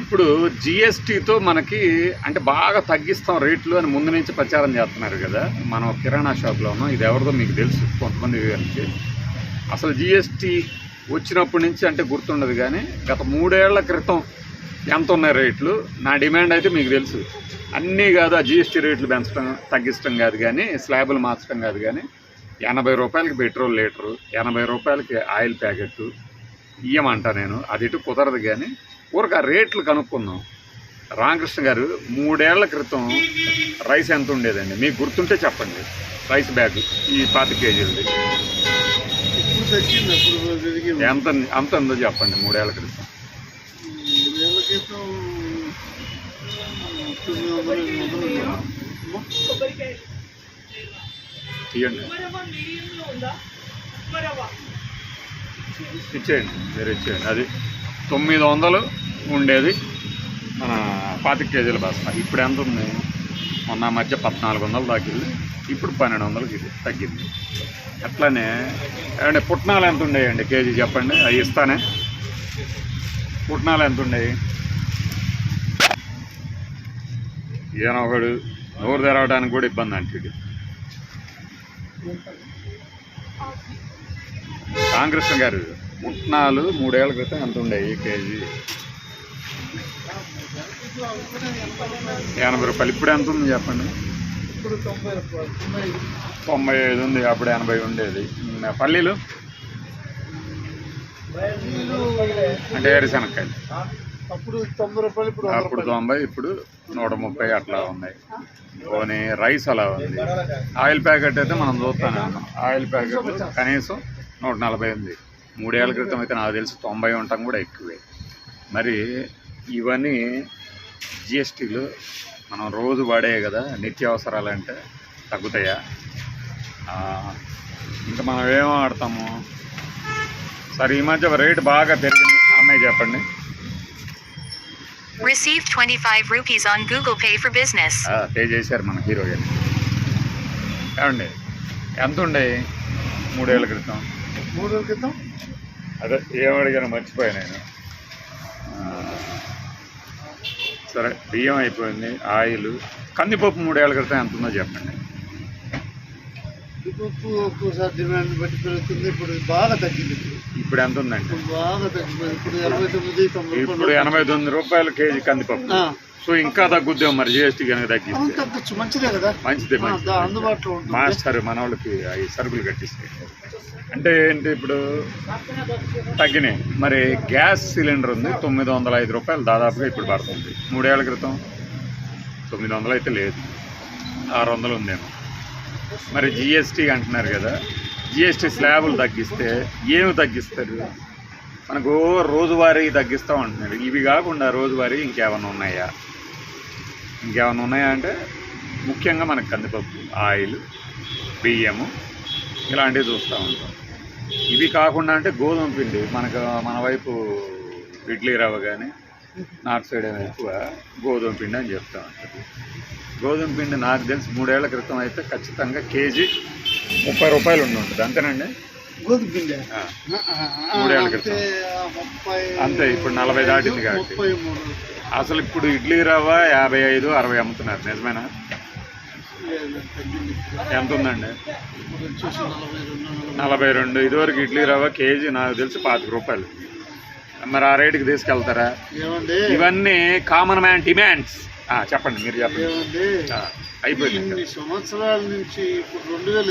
ఇప్పుడు జిఎస్టీతో మనకి అంటే బాగా తగ్గిస్తాం రేట్లు అని ముందు నుంచి ప్రచారం చేస్తున్నారు కదా. మనం కిరాణా షాప్లో ఉన్నాం, ఇది ఎవరిదో మీకు తెలుసు కొంతమంది గారికి. అసలు జిఎస్టీ వచ్చినప్పటి నుంచి అంటే గుర్తుండదు, కానీ గత 3 ఏళ్ల క్రితం ఎంత ఉన్నాయి రేట్లు. నా డిమాండ్ అయితే మీకు తెలుసు, అన్నీ కాదు ఆ జిఎస్టీ రేట్లు పెంచడం తగ్గించడం కాదు, కానీ స్లాబులు మార్చడం కాదు, కానీ 80 రూపాయలకి పెట్రోల్ లీటరు, 80 రూపాయలకి ఆయిల్ ప్యాకెట్టు ఇయ్యమంటా నేను. అది ఇటు కుదరదు, కానీ ఊరికి ఆ రేట్లు కనుక్కుందాం. రామకృష్ణ గారు 3 ఏళ్ల క్రితం రైస్ ఎంత ఉండేదండి మీకు గుర్తుంటే చెప్పండి. రైస్ బ్యాగ్ ఈ 25 కేజీలది ఎంత అంత ఉందో చెప్పండి 3 ఏళ్ల క్రితం. తీయండి, ఇచ్చేయండి, మీరు ఇచ్చేయండి. అది 900 ఉండేది మన 25 కేజీల బస్తా. ఇప్పుడు ఎంత ఉంది? మొన్న మధ్య 1400 దాకింది, ఇప్పుడు 1200కి ఇది తగ్గింది. అట్లానే ఏమంటే పుట్నాలు ఎంత ఉండేయండి కేజీ చెప్పండి, అవి ఇస్తానే. పుట్నాలు ఎంత ఉండేవి? ఈయన ఒకడు నోరు తెరవడానికి కూడా ఇబ్బంది అంటే. రామకృష్ణ గారు పుట్నాలు 3 ఏళ్ల క్రితం ఎంత ఉండేవి కేజీ? 80 రూపాయలు. ఇప్పుడు ఎంత ఉంది చెప్పండి? 95 ఉంది, అప్పుడు 80 ఉండేది. పల్లీలు అంటే ఏరుశనక్కాయలు అప్పుడు 90, ఇప్పుడు 130 అట్లా ఉన్నాయి. పోనీ రైస్ అలా ఉంది. ఆయిల్ ప్యాకెట్ అయితే మనం చూస్తానే ఉన్నాం, ఆయిల్ ప్యాకెట్ కనీసం 140 ఉంది. 3 ఏళ్ల క్రితం అయితే నాకు తెలిసి 90 ఉండటం కూడా ఎక్కువే. మరి ఇవన్నీ జిఎస్టీలు మనం రోజు వాడే కదా, నిత్యావసరాలంటే తగ్గుతాయా? ఇంకా మనం ఏం వాడతాము? సరే ఈ మధ్య రేటు బాగా పెరిగింది అమ్మాయి చెప్పండి. Received 25 rupees on Google Pay for business. Pay చేశారు మన హీరో గారు. ఏమండి ఎంత ఉండే 3 ఏళ్ల క్రితం? 3 ఏళ్ల క్రితం అదే ఏమడిగాను మర్చిపోయా నేను. సరే బియ్యం అయిపోయింది, ఆయిల్. కందిపప్పు 3 ఏళ్ల క్రితం ఎంత ఉందో చెప్పండి. ఒక్కోసారి డిమాండ్ బట్టి పెరుగుతుంది, ఇప్పుడు బాగా తగ్గింది. ఇప్పుడు ఎంత ఉందండి? బాగా తగ్గిపోయింది. ఇప్పుడు 89 రూపాయలు కేజీ కందిపప్పు. సో ఇంకా తగ్గుద్దాం మరి జిఎస్టీ కనుక తగ్గిస్తే. తగ్గచ్చు, మంచిదే కదా. మంచిదే, అందుబాటులో మాస్టర్ మన వాళ్ళకి అవి సరుకులు కట్టిస్తే అంటే ఏంటి ఇప్పుడు తగ్గినాయి. మరి గ్యాస్ సిలిండర్ ఉంది 905 రూపాయలు దాదాపుగా ఇప్పుడు పడుతుంది. 3 ఏళ్ల క్రితం 900 అయితే లేదు, 600 ఉందేమో. మరి జిఎస్టీ అంటున్నారు కదా, జిఎస్టీ స్లాబులు తగ్గిస్తే ఏమి తగ్గిస్తారు? మనకు రోజువారీ తగ్గిస్తాం అంటున్నారు. ఇవి కాకుండా రోజువారీ ఇంకేమైనా ఉన్నాయా? ఇంకేమైనా ఉన్నాయా అంటే ముఖ్యంగా మనకు కందిపప్పు, ఆయిల్, బియ్యము ఇలాంటివి చూస్తూ ఉంటాం. ఇవి కాకుండా అంటే గోధుమ పిండి, మన వైపు ఇడ్లీ రవ్వ కానీ నార్త్ సైడ్ ఏమో ఎక్కువ గోధుమ పిండి అని చెప్తా ఉంటుంది. గోధుమ పిండి నాకు తెలిసి 3 ఏళ్ల క్రితం అయితే ఖచ్చితంగా కేజీ 30 రూపాయలు ఉంటుంది. అంతేనండి? గోధుమ పిండి 3 ఏళ్ల క్రితం అంతే. ఇప్పుడు 40 దాటింది కాబట్టి. అసలు ఇప్పుడు ఇడ్లీ రవ్వ 55, 60 అమ్ముతున్నారు. నిజమేనా? ఎంత ఉందండి? 42. ఇదివరకు ఇడ్లీ రవ్వ కేజీ నాకు తెలిసి 25 రూపాయలు. మరి ఆ రేటుకి తీసుకెళ్తారా? ఇవన్నీ కామన్ మ్యాన్ డిమాండ్స్. చెప్పండి, మీరు చెప్పండి. అయిపోయింది. సంవత్సరాల నుంచి ఇప్పుడు 2000